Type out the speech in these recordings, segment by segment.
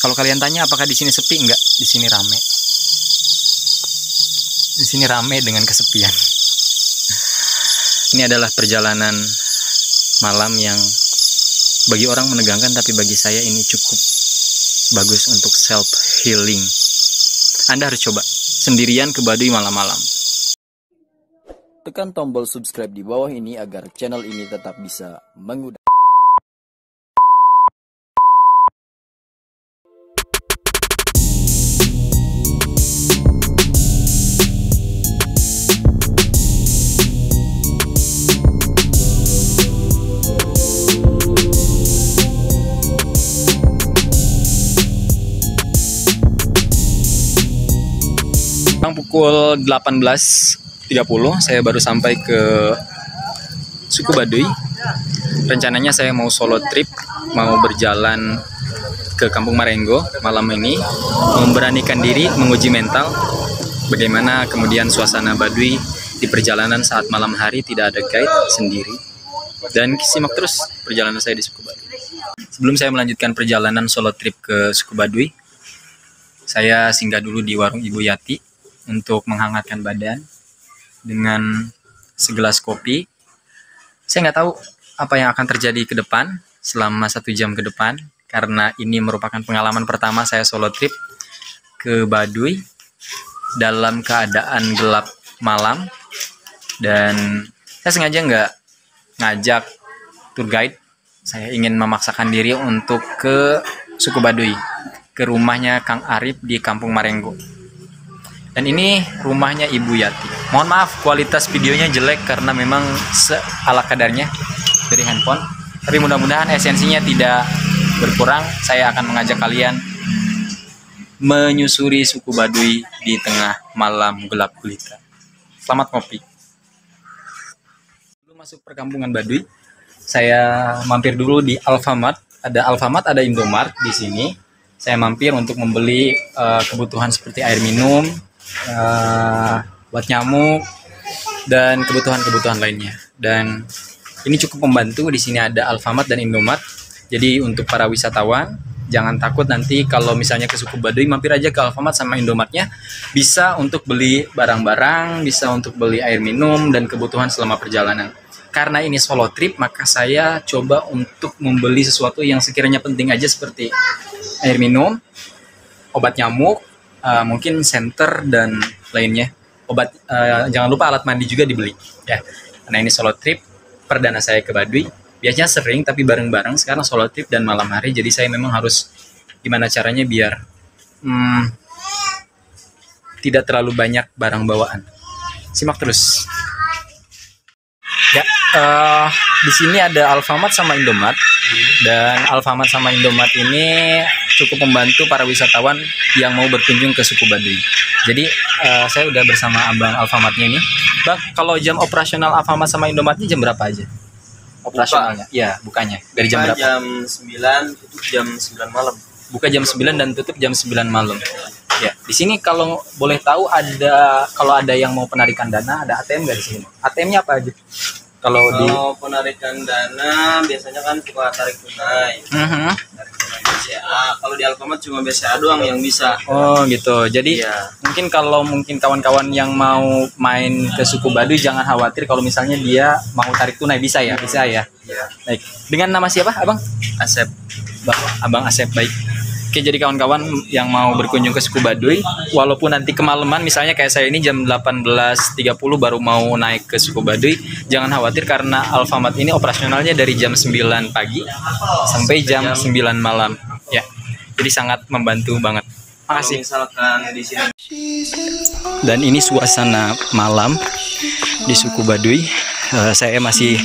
Kalau kalian tanya apakah di sini sepi, enggak, di sini rame. Di sini rame dengan kesepian. Ini adalah perjalanan malam yang bagi orang menegangkan, tapi bagi saya ini cukup bagus untuk self healing. Anda harus coba sendirian ke Baduy malam-malam. Tekan tombol subscribe di bawah ini agar channel ini tetap bisa mengudara. Pukul 18.30 saya baru sampai ke suku Baduy. Rencananya saya mau solo trip, mau berjalan ke Kampung Marenggo malam ini, memberanikan diri, menguji mental bagaimana kemudian suasana Baduy di perjalanan saat malam hari tidak ada guide, sendiri. Dan simak terus perjalanan saya di suku Baduy. Sebelum saya melanjutkan perjalanan solo trip ke suku Baduy, saya singgah dulu di warung Ibu Yati untuk menghangatkan badan dengan segelas kopi. Saya nggak tahu apa yang akan terjadi ke depan selama 1 jam ke depan, karena ini merupakan pengalaman pertama saya solo trip ke Baduy dalam keadaan gelap malam. Dan saya sengaja nggak ngajak tour guide. Saya ingin memaksakan diri untuk ke suku Baduy, ke rumahnya Kang Arif di Kampung Marenggo. Dan ini rumahnya Ibu Yati. Mohon maaf kualitas videonya jelek karena memang ala kadarnya dari handphone. Tapi mudah-mudahan esensinya tidak berkurang. Saya akan mengajak kalian menyusuri suku Baduy di tengah malam gelap gulita. Selamat ngopi. Sebelum masuk perkampungan Baduy, saya mampir dulu di Alfamart. Ada Alfamart, ada Indomart di sini. Saya mampir untuk membeli kebutuhan seperti air minum, buat nyamuk, dan kebutuhan-kebutuhan lainnya. Dan ini cukup membantu. Di sini ada Alfamart dan Indomart. Jadi untuk para wisatawan jangan takut nanti kalau misalnya ke suku Baduy, mampir aja ke Alfamart sama Indomartnya. Bisa untuk beli barang-barang, bisa untuk beli air minum dan kebutuhan selama perjalanan. Karena ini solo trip, maka saya coba untuk membeli sesuatu yang sekiranya penting aja, seperti air minum, obat nyamuk, mungkin senter dan lainnya. Obat, jangan lupa alat mandi juga dibeli ya. Karena ini solo trip perdana saya ke Baduy. Biasanya sering tapi bareng-bareng, sekarang solo trip dan malam hari, jadi saya memang harus gimana caranya biar tidak terlalu banyak barang bawaan. Simak terus. Ya, di sini ada Alfamart sama Indomart. Dan Alfamart sama Indomart ini cukup membantu para wisatawan yang mau berkunjung ke suku Baduy. Jadi saya udah bersama abang Alfamartnya ini. Bang, kalau jam operasional Alfamart sama Indomartnya jam berapa aja? Operasionalnya? Ya, bukanya. Dari jam berapa? Jam 9, tutup jam 9 malam. Buka jam 9 dan tutup jam 9 malam. Ya, di sini kalau boleh tahu kalau ada yang mau penarikan dana, ada ATM nggak di sini? ATM-nya apa aja? Kalau penarikan dana biasanya kan suka tarik tunai. Tarik tunai BCA. Kalau di Alfamart cuma BCA doang yang bisa. Oh gitu. Jadi ya, mungkin kawan-kawan yang mau main ke suku Baduy jangan khawatir kalau misalnya dia mau tarik tunai, bisa ya? Bisa ya? Iya. Baik. Dengan nama siapa, Abang? Asep. Abang Asep, baik. Oke, jadi kawan-kawan yang mau berkunjung ke suku Baduy, walaupun nanti kemalaman, misalnya kayak saya ini jam 18.30 baru mau naik ke suku Baduy, jangan khawatir karena Alfamart ini operasionalnya dari jam 9 pagi sampai jam 9 malam. Ya, jadi sangat membantu banget. Makasih. Misalkan di sini. Dan ini suasana malam di suku Baduy. Saya masih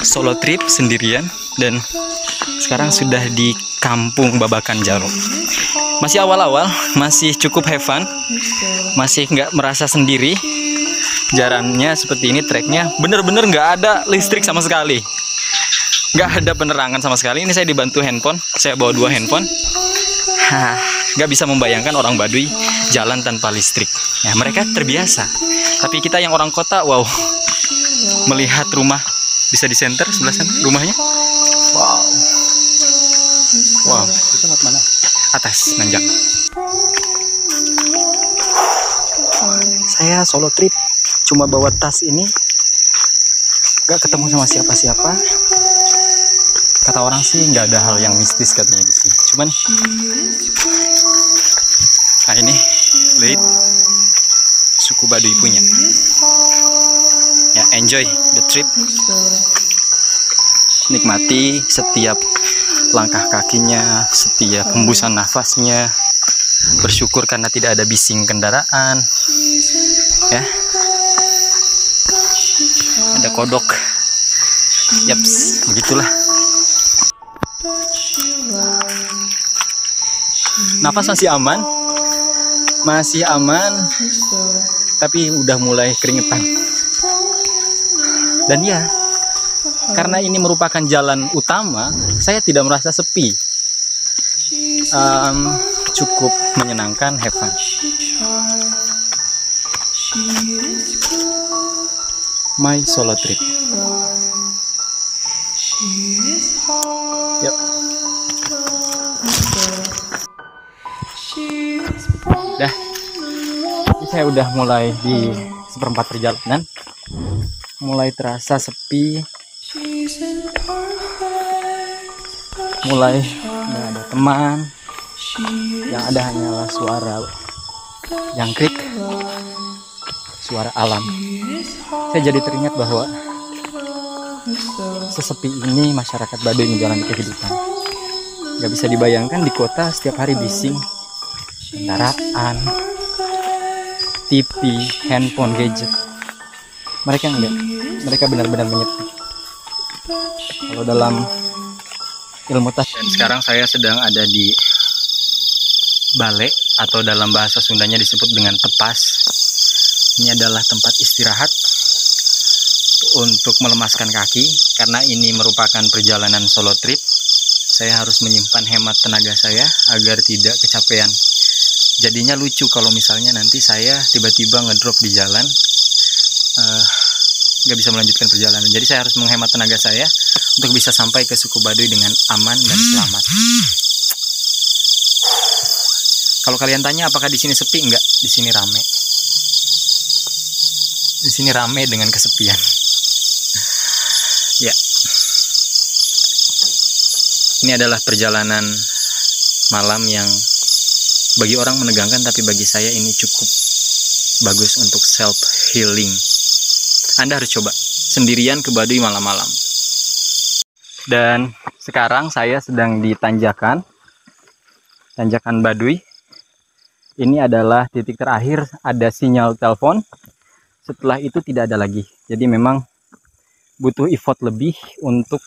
solo trip sendirian dan sekarang sudah di Kampung Babakan Jarum. Masih awal-awal, masih cukup have fun, masih nggak merasa sendiri. Jalannya seperti ini, treknya bener-bener nggak ada listrik sama sekali, nggak ada penerangan sama sekali. Ini saya dibantu handphone, saya bawa 2 handphone. Nggak bisa membayangkan orang Baduy jalan tanpa listrik. Ya, mereka terbiasa. Tapi kita yang orang kota, wow, melihat rumah bisa di center sebelah sana rumahnya. Wow. Wow. Kita mau kemana? atas nanjak. Saya solo trip cuma bawa tas ini, gak ketemu sama siapa-siapa. Kata orang sih nggak ada hal yang mistis katanya di sini. Cuman, nah ini lihat suku Baduy punya. Ya, enjoy the trip. Nikmati setiap langkah kakinya, setiap hembusan nafasnya. Bersyukur karena tidak ada bising kendaraan. Ya. Ada kodok. Yaps, begitulah. Nafas masih aman. Masih aman. Tapi udah mulai keringetan. Dan ya, karena ini merupakan jalan utama, saya tidak merasa sepi. Cukup menyenangkan, have fun. My solo trip. Yuk. Dah. Ini saya udah mulai di seperempat perjalanan. Mulai terasa sepi. Mulai nggak ada teman. Yang ada hanyalah suara jangkrik, suara alam. Saya jadi teringat bahwa sesepi ini masyarakat Baduy menjalani kehidupan. Gak bisa dibayangkan di kota setiap hari bising kendaraan, TV, handphone, gadget. Mereka enggak, mereka benar-benar menyepi. Kalau dalam ilmu tas. Dan sekarang saya sedang ada di Bale, atau dalam bahasa Sundanya disebut dengan tepas. Ini adalah tempat istirahat untuk melemaskan kaki, karena ini merupakan perjalanan solo trip. Saya harus menyimpan hemat tenaga saya agar tidak kecapean. Jadinya lucu kalau misalnya nanti saya tiba-tiba ngedrop di jalan, nggak bisa melanjutkan perjalanan. Jadi saya harus menghemat tenaga saya untuk bisa sampai ke suku Baduy dengan aman dan selamat. Kalau kalian tanya apakah di sini sepi, enggak, di sini rame. Di sini rame dengan kesepian. Ya. Ini adalah perjalanan malam yang bagi orang menegangkan, tapi bagi saya ini cukup bagus untuk self healing. Anda harus coba sendirian ke Baduy malam-malam. Dan sekarang saya sedang di tanjakan Baduy. Ini adalah titik terakhir ada sinyal telepon. Setelah itu tidak ada lagi. Jadi memang butuh effort lebih untuk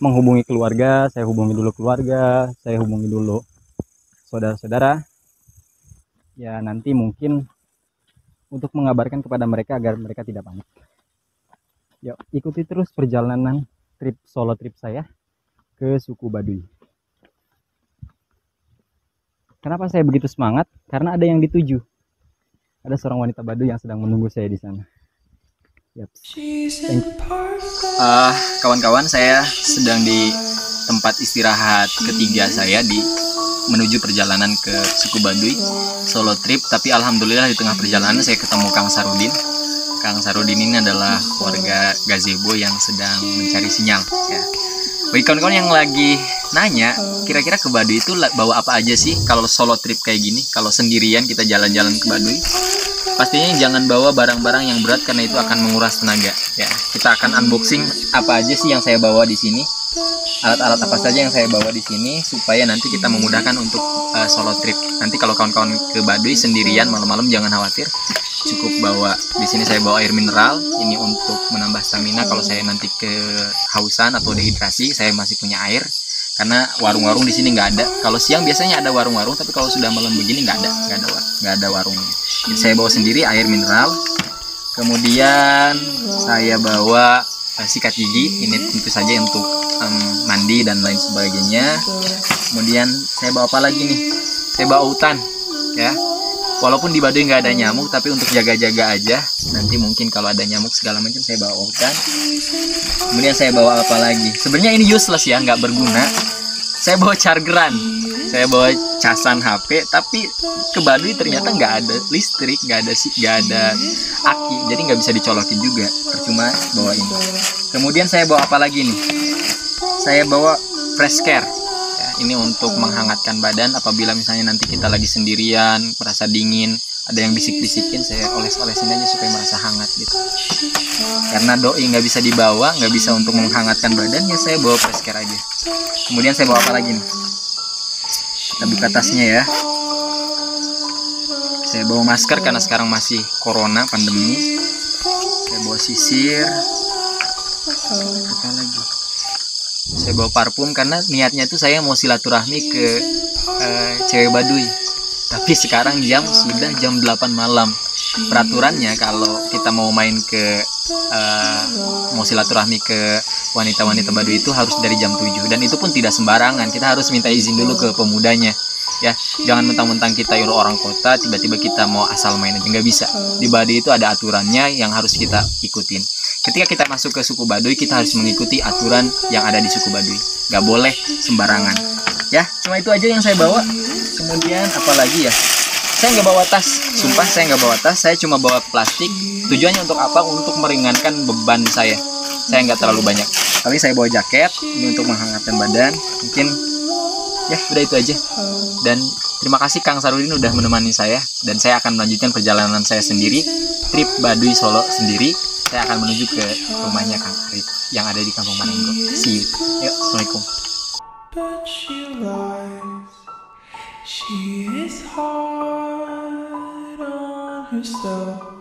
menghubungi keluarga. Saya hubungi dulu keluarga, saya hubungi dulu saudara-saudara. Ya nanti mungkin untuk mengabarkan kepada mereka agar mereka tidak panik. Yuk, ikuti terus perjalanan solo trip saya ke suku Baduy. Kenapa saya begitu semangat? Karena ada yang dituju. Ada seorang wanita Baduy yang sedang menunggu saya di sana. Kawan-kawan, saya sedang di tempat istirahat ketiga saya menuju perjalanan ke suku Baduy solo trip. Tapi alhamdulillah di tengah perjalanan saya ketemu Kang Sarudin. Kang Sarudin ini adalah warga gazebo yang sedang mencari sinyal. Ya. Bagi kawan-kawan yang lagi nanya, kira-kira ke Baduy itu bawa apa aja sih kalau solo trip kayak gini? Kalau sendirian kita jalan-jalan ke Baduy, pastinya jangan bawa barang-barang yang berat karena itu akan menguras tenaga. Ya, kita akan unboxing apa aja sih yang saya bawa di sini, alat-alat apa saja yang saya bawa di sini supaya nanti kita memudahkan untuk solo trip. Nanti kalau kawan-kawan ke Baduy sendirian malam-malam jangan khawatir, cukup bawa. Di sini saya bawa air mineral, ini untuk menambah stamina kalau saya nanti kehausan atau dehidrasi, saya masih punya air. Karena warung-warung di sini nggak ada. Kalau siang biasanya ada warung-warung, tapi kalau sudah malam begini nggak ada warungnya. Jadi saya bawa sendiri air mineral. Kemudian saya bawa sikat gigi. Ini tentu saja untuk mandi dan lain sebagainya. Kemudian saya bawa apa lagi nih? Saya bawa autan, ya. Walaupun di Baduy nggak ada nyamuk, tapi untuk jaga-jaga aja. Nanti mungkin kalau ada nyamuk segala macam saya bawa autan. Kemudian saya bawa apa lagi? Sebenarnya ini useless ya, nggak berguna. saya bawa chargeran, saya bawa casan HP, tapi ke Baduy ternyata nggak ada listrik, nggak ada aki, jadi nggak bisa dicolokin juga, percuma bawa ini. Kemudian saya bawa apa lagi nih? Saya bawa fresh care. Ya, ini untuk menghangatkan badan apabila misalnya nanti kita lagi sendirian, merasa dingin, ada yang bisik-bisikin, saya oles-olesin aja supaya merasa hangat gitu. Karena doi nggak bisa dibawa, nggak bisa untuk menghangatkan badan, ya saya bawa fresh care aja. Kemudian saya bawa apa lagi nih? Kita buka tasnya ya. Saya bawa masker karena sekarang masih corona, pandemi. Saya bawa sisir. Apa lagi? Saya bawa parfum karena niatnya itu saya mau silaturahmi ke cewek Baduy. Tapi sekarang sudah jam 8 malam. Peraturannya kalau kita mau main ke mau silaturahmi ke wanita-wanita Baduy itu harus dari jam 7, dan itu pun tidak sembarangan. Kita harus minta izin dulu ke pemudanya. Ya, jangan mentang-mentang kita orang kota tiba-tiba kita mau asal main aja, nggak bisa. Di Baduy itu ada aturannya yang harus kita ikutin. Ketika kita masuk ke suku Baduy, kita harus mengikuti aturan yang ada di suku Baduy. Nggak boleh sembarangan. Ya, cuma itu aja yang saya bawa. Kemudian apa lagi ya? Saya nggak bawa tas, sumpah saya nggak bawa tas. Saya cuma bawa plastik. Tujuannya untuk apa? Untuk meringankan beban saya. Saya nggak terlalu banyak. Tapi saya bawa jaket ini untuk menghangatkan badan. Mungkin ya udah itu aja. Dan terima kasih Kang Sarudin udah menemani saya. Dan saya akan melanjutkan perjalanan saya sendiri, trip Baduy Solo sendiri. Saya akan menuju ke rumahnya Kang Arif yang ada di Kampung Marengo. See you. Yuk, assalamualaikum. But she lies. She is hard on herself.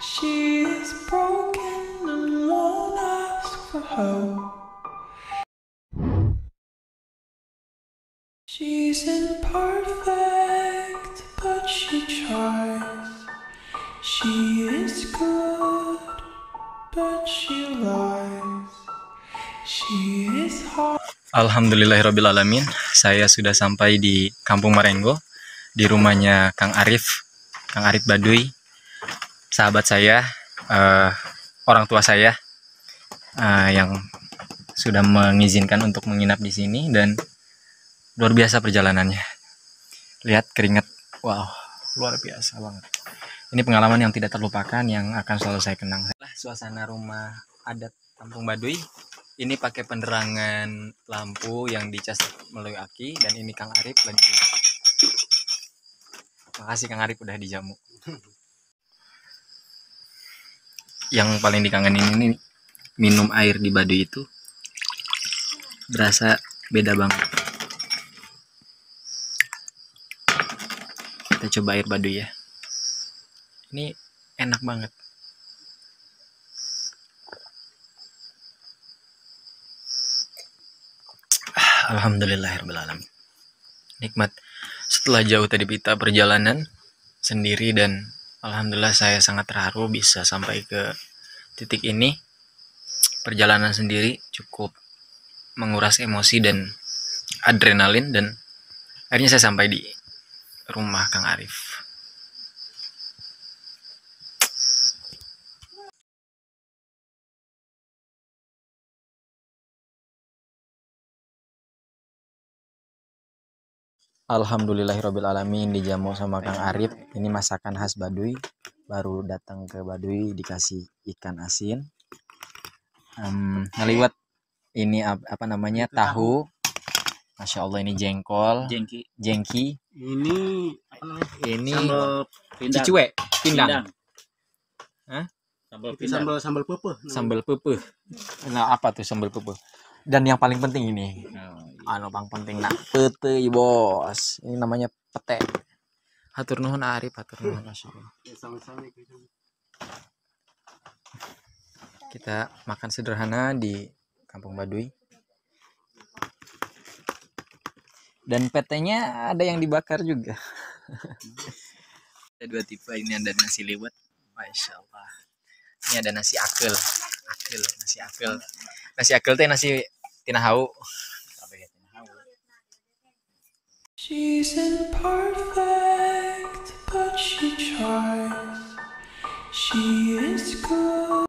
She is broken and won't ask for help. She's imperfect, but she tries. She is good, but she lies. She is hard. Alhamdulillahirrabbilalamin, saya sudah sampai di Kampung Marengo, di rumahnya Kang Arif Baduy, sahabat saya, orang tua saya, yang sudah mengizinkan untuk menginap di sini, dan luar biasa perjalanannya. Lihat keringat, wow, luar biasa banget. Ini pengalaman yang tidak terlupakan, yang akan selalu saya kenang. Suasana rumah adat Kampung Baduy. Ini pakai penerangan lampu yang dicas melalui aki, dan ini Kang Arif lagi. Makasih Kang Arif udah dijamu. Yang paling dikangenin ini minum air di Baduy itu berasa beda banget. Kita coba air Baduy ya. Ini enak banget. Alhamdulillahirrahmanirrahim. Nikmat. Setelah jauh tadi kita perjalanan sendiri, dan alhamdulillah saya sangat terharu bisa sampai ke titik ini. Perjalanan sendiri cukup menguras emosi dan adrenalin, dan akhirnya saya sampai di rumah Kang Arif. Alhamdulillahirrabbilalamin, dijamu sama Kang Arif. Ini masakan khas Baduy. Baru datang ke Baduy dikasih ikan asin. Ngeliwat ini apa namanya, tahu. Masya Allah, ini jengkol. Jengki. Ini apa namanya? Ini Sambal pindang. cicue, pindang. Hah? Sambal pepeh. Sambal pepeh. Nah, apa tuh sambal pepeh? Dan yang paling penting ini, paling penting nak pete bos. Ini namanya pete. Hatur nuhun Arif, hatur nuhun, Masya Allah. Kita makan sederhana di Kampung Baduy. Dan petenya ada yang dibakar juga. Ada dua tipe, ini ada nasi liwet, Masya Allah. Ini ada nasi akel, nasi akel. Nasi akel teh nasi tina hau. She's imperfect, but she tries. She is good.